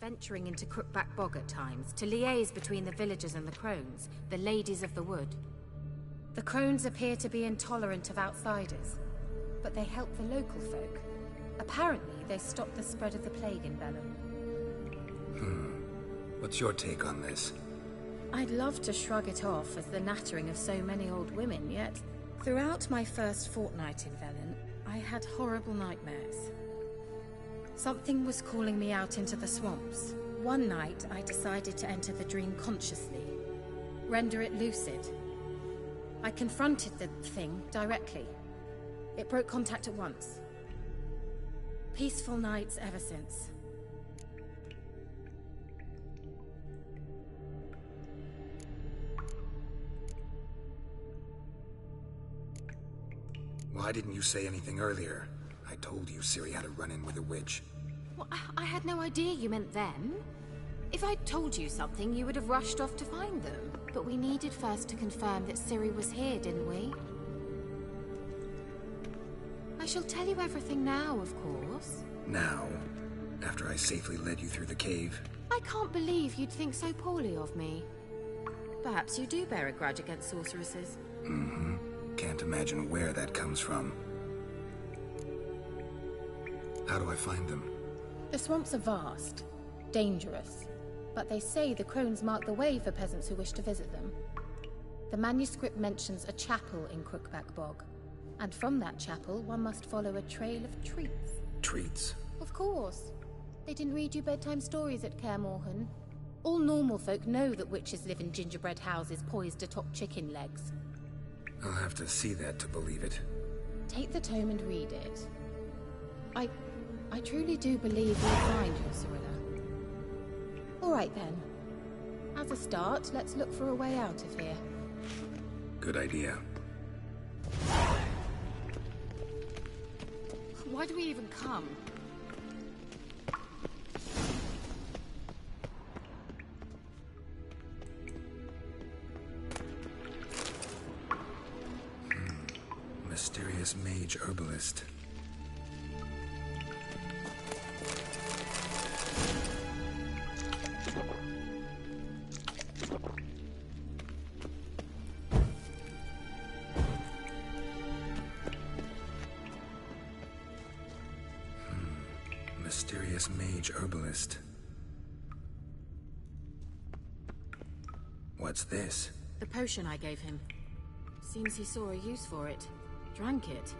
venturing into Crookback Bog at times to liaise between the villagers and the crones, the ladies of the wood. The crones appear to be intolerant of outsiders, but they help the local folk. Apparently, they stopped the spread of the plague in Velen. What's your take on this? I'd love to shrug it off as the nattering of so many old women, yet throughout my first fortnight in Velen, I had horrible nightmares. Something was calling me out into the swamps. One night, I decided to enter the dream consciously, render it lucid. I confronted the thing directly. It broke contact at once. Peaceful nights ever since. Why didn't you say anything earlier? I told you Ciri had a run-in with a witch. Well, I had no idea you meant them. If I'd told you something, you would have rushed off to find them. But we needed first to confirm that Ciri was here, didn't we? I shall tell you everything now, of course. Now? After I safely led you through the cave? I can't believe you'd think so poorly of me. Perhaps you do bear a grudge against sorceresses. Mm-hmm. Can't imagine where that comes from. How do I find them? The swamps are vast, dangerous, but they say the crones mark the way for peasants who wish to visit them. The manuscript mentions a chapel in Crookback Bog, and from that chapel one must follow a trail of treats. Treats? Of course. They didn't read you bedtime stories at Kaer Morhen. All normal folk know that witches live in gingerbread houses poised atop chicken legs. I'll have to see that to believe it. Take the tome and read it. I truly do believe you'll find your Cirilla. All right then. As a start, let's look for a way out of here. Good idea. Why do we even come? Mysterious mage herbalist. Mysterious mage herbalist. What's this? The potion I gave him. Seems he saw a use for it. Drank it.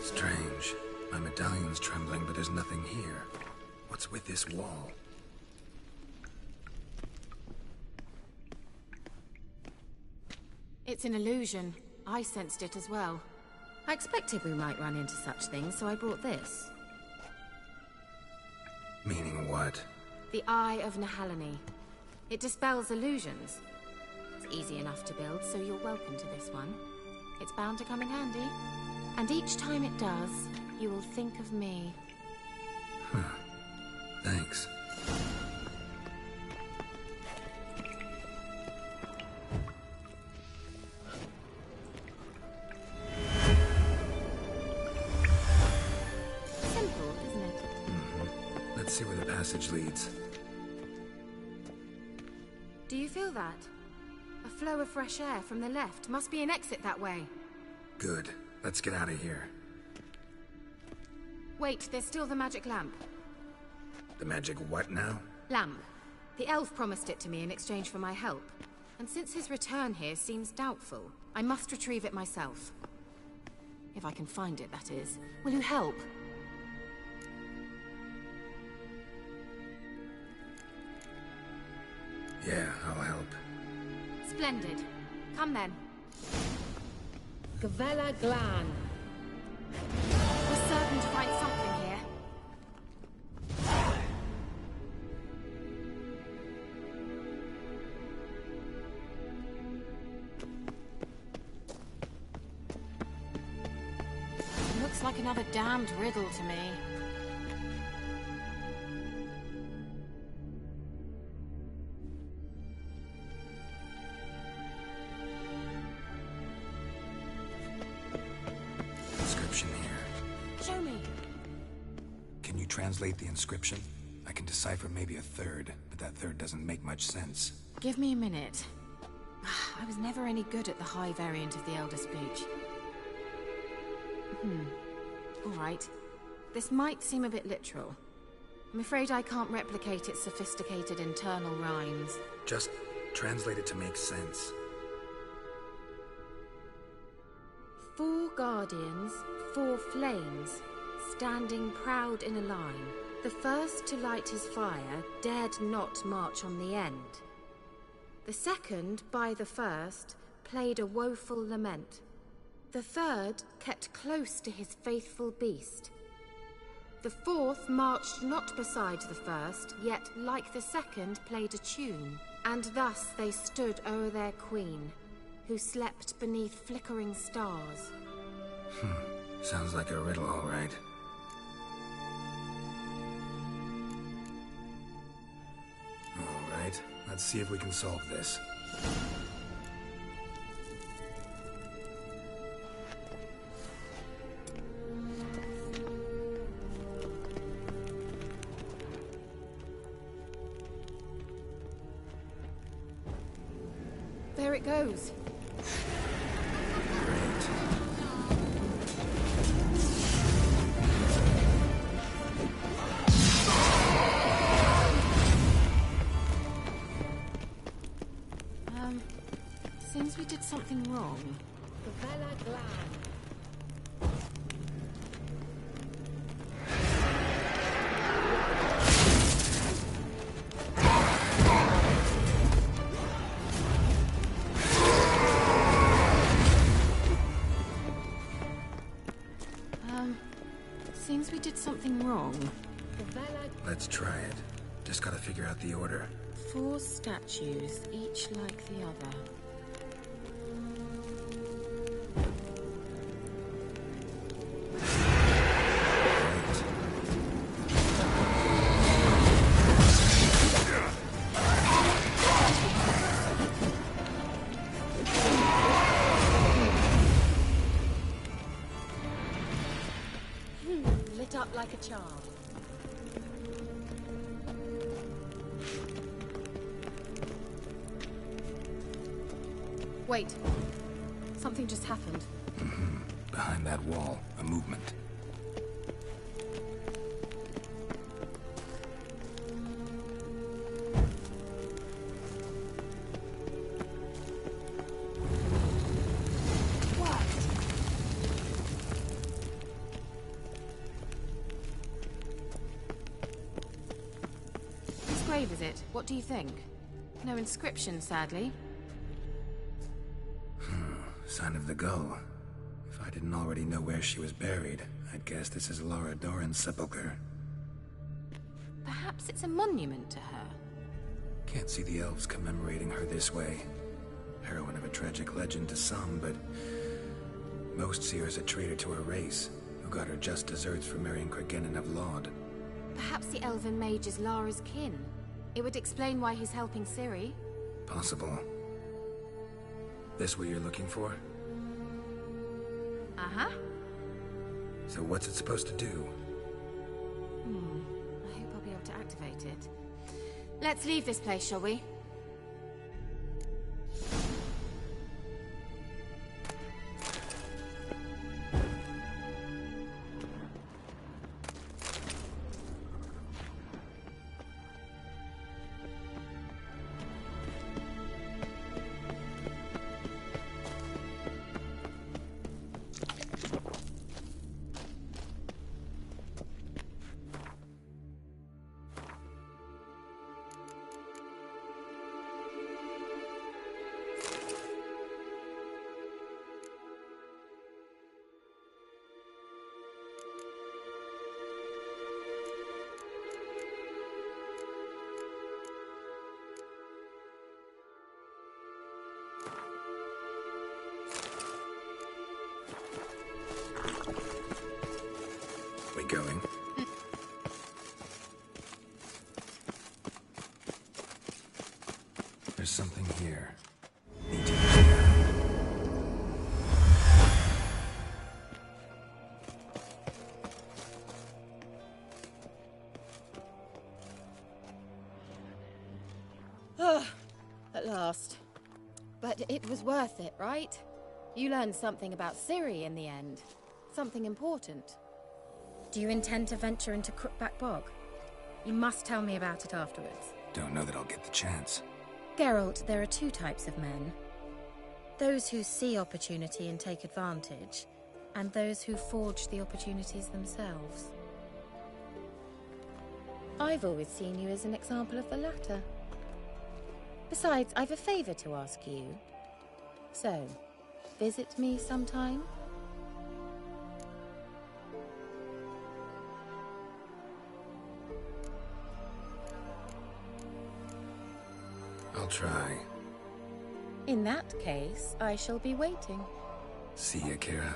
Strange. My medallion's trembling, but there's nothing here. What's with this wall? It's an illusion. I sensed it as well. I expected we might run into such things, so I brought this. Meaning what? The Eye of Nehaleni. It dispels illusions. It's easy enough to build, so you're welcome to this one. It's bound to come in handy. And each time it does, you will think of me. Huh. Thanks. Simple, isn't it? Let's see where the passage leads. Do you feel that? A flow of fresh air from the left. Must be an exit that way. Good. Let's get out of here. Wait, there's still the magic lamp. The magic what now? Lamp. The elf promised it to me in exchange for my help. And since his return here seems doubtful, I must retrieve it myself. If I can find it, that is. Will you help? Yeah, I'll help. Splendid. Come then. Gavella Glan. We're certain to find something here. like another damned riddle to me. Inscription here. Show me. Can you translate the inscription? I can decipher maybe a third, but that third doesn't make much sense. Give me a minute. I was never any good at the high variant of the Elder Speech. Alright. This might seem a bit literal. I'm afraid I can't replicate its sophisticated internal rhymes. Just translate it to make sense. 4 guardians, 4 flames, standing proud in a line. The first to light his fire dared not march on the end. The second, by the first, played a woeful lament. The third kept close to his faithful beast. The fourth marched not beside the first, yet like the second played a tune. And thus they stood o'er their queen, who slept beneath flickering stars. Sounds like a riddle, all right. All right, let's see if we can solve this. There it goes. Great. Seems we did something wrong. Seems we did something wrong. Let's try it. Just gotta figure out the order. 4 statues, each like the other. Lit up like a charm. Wait. Something just happened. Behind that wall, a movement. Whose grave is it? What do you think? No inscription, sadly. Sign of the gull. If I didn't already know where she was buried, I'd guess this is Lara Dorren's sepulcher. Perhaps it's a monument to her. Can't see the elves commemorating her this way. Heroine of a tragic legend to some, but most see her as a traitor to her race, who got her just desserts for marrying Cregennan of Laud. Perhaps the elven mage is Lara's kin. It would explain why he's helping Ciri. Possible. This what you're looking for? Uh-huh. So what's it supposed to do? I hope I'll be able to activate it. Let's leave this place, shall we? we going? There's something here. Need to use it now. At last. But it was worth it, right? You learned something about Ciri in the end. Something important. Do you intend to venture into Crookback Bog? You must tell me about it afterwards. Don't know that I'll get the chance. Geralt, there are two types of men. Those who see opportunity and take advantage, and those who forge the opportunities themselves. I've always seen you as an example of the latter. Besides, I've a favor to ask you. So, visit me sometime? I'll try. In that case, I shall be waiting. See ya, Kira.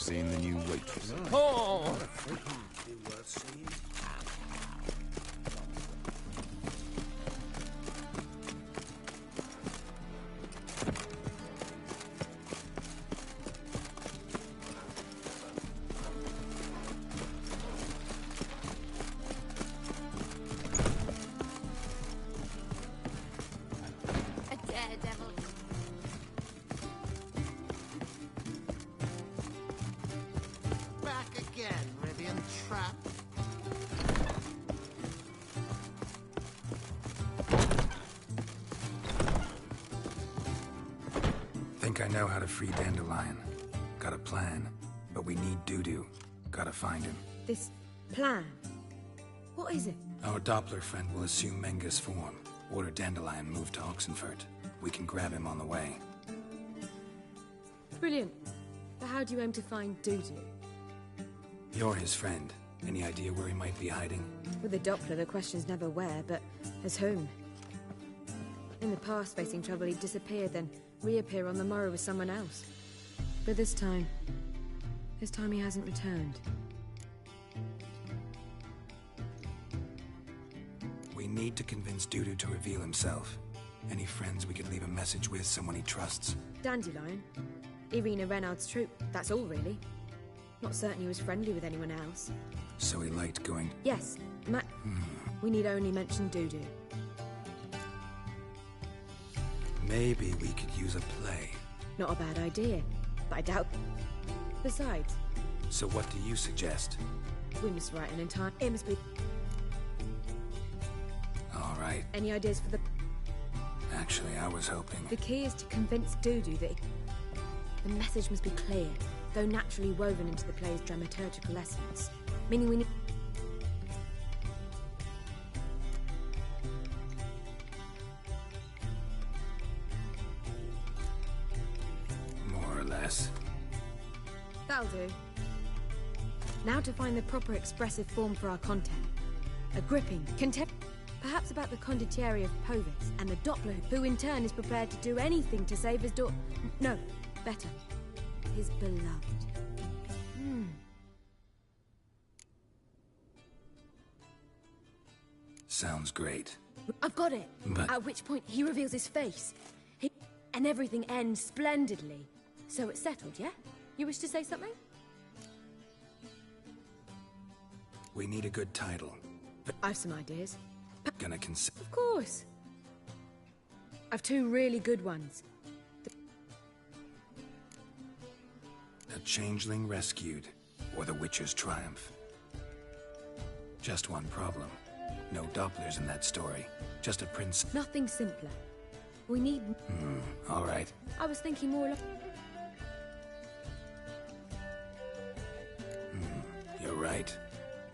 seen the new waitress? Oh! A daredevil. Back again, Rivian Trap. Think I know how to free Dandelion. Got a plan, but we need Dudu. Gotta find him. This plan? What is it? Our Doppler friend will assume Menga's form. Order Dandelion moved to Oxenfurt. We can grab him on the way. Brilliant. But how do you aim to find Dudu? You're his friend. Any idea where he might be hiding? With the Doppler, the question's never where, but as whom. In the past, facing trouble, he'd disappear, then reappear on the morrow with someone else. But this time he hasn't returned. We need to convince Dudu to reveal himself. Any friends we could leave a message with, someone he trusts? Dandelion? Irina Renard's troop, that's all really. Not certain he was friendly with anyone else. So he liked going... Yes, we need only mention Dudu. Maybe we could use a play. Not a bad idea, but I doubt... Besides, So what do you suggest? we must write an entire... It must be... All right. Any ideas for the... Actually, I was hoping... The key is to convince Dudu that the message must be clear, though naturally woven into the play's dramaturgical essence. Meaning we need... More or less. That'll do. Now to find the proper expressive form for our content. A gripping, perhaps about the condottieri of Povis and the Doppler, who in turn is prepared to do anything to save his daughter. No, better. His beloved. Sounds great. I've got it! But- At which point he reveals his face. And everything ends splendidly. So it's settled, yeah? You wish to say something? We need a good title. I've some ideas. Gonna consider... Of course. I've two really good ones. A Changeling Rescued, or The Witcher's Triumph. Just one problem. No Dopplers in that story. Just a prince... Nothing simpler. We need... All right. I was thinking more like... You're right.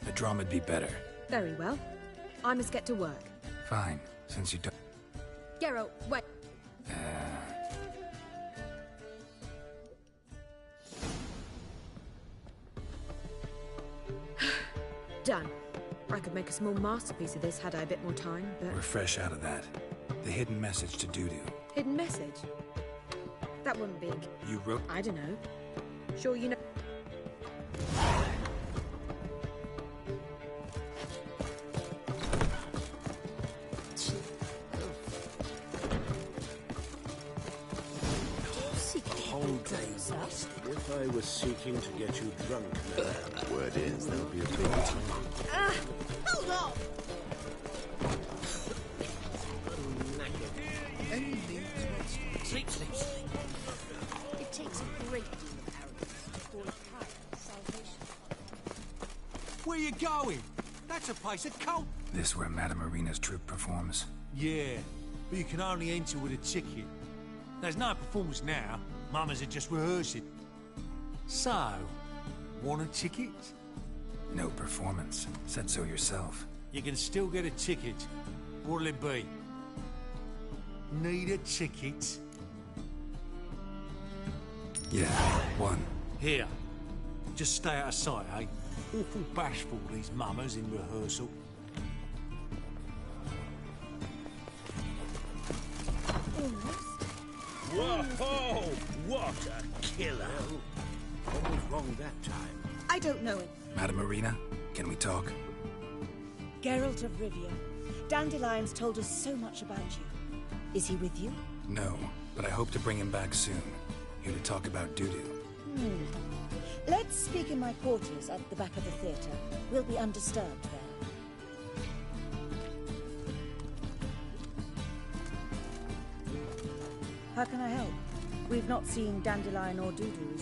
A drama'd be better. Very well. I must get to work. Fine, since you don't... Geralt, wait. Done. I could make a small masterpiece of this had I a bit more time, but... We're fresh out of that. The hidden message to Dudu. Hidden message? That wouldn't be... You wrote... I don't know. Sure you know... If I was seeking to get you drunk, madame, Word is, there'll be a big time. Hold on! Sleep, sleep, sleep. It takes a great deal of arrogance to call a coward salvation. Where you going? That's a place of cult. This where Madame Irina's troupe performs? Yeah, but you can only enter with a ticket. There's no performance now. Mamas are just rehearsing. So, want a ticket? No performance. Said so yourself. You can still get a ticket. What'll it be? Need a ticket? Yeah, one. Here. Just stay out of sight, eh? Awful bashful, these mamas in rehearsal. whoa, what a killer! Almost wrong that time. I don't know him. Madame Marina, can we talk? Geralt of Rivia. Dandelion's told us so much about you. Is he with you? No, but I hope to bring him back soon. Here to talk about Dudu. Let's speak in my quarters at the back of the theatre. We'll be undisturbed there. How can I help? We've not seen Dandelion or Dudu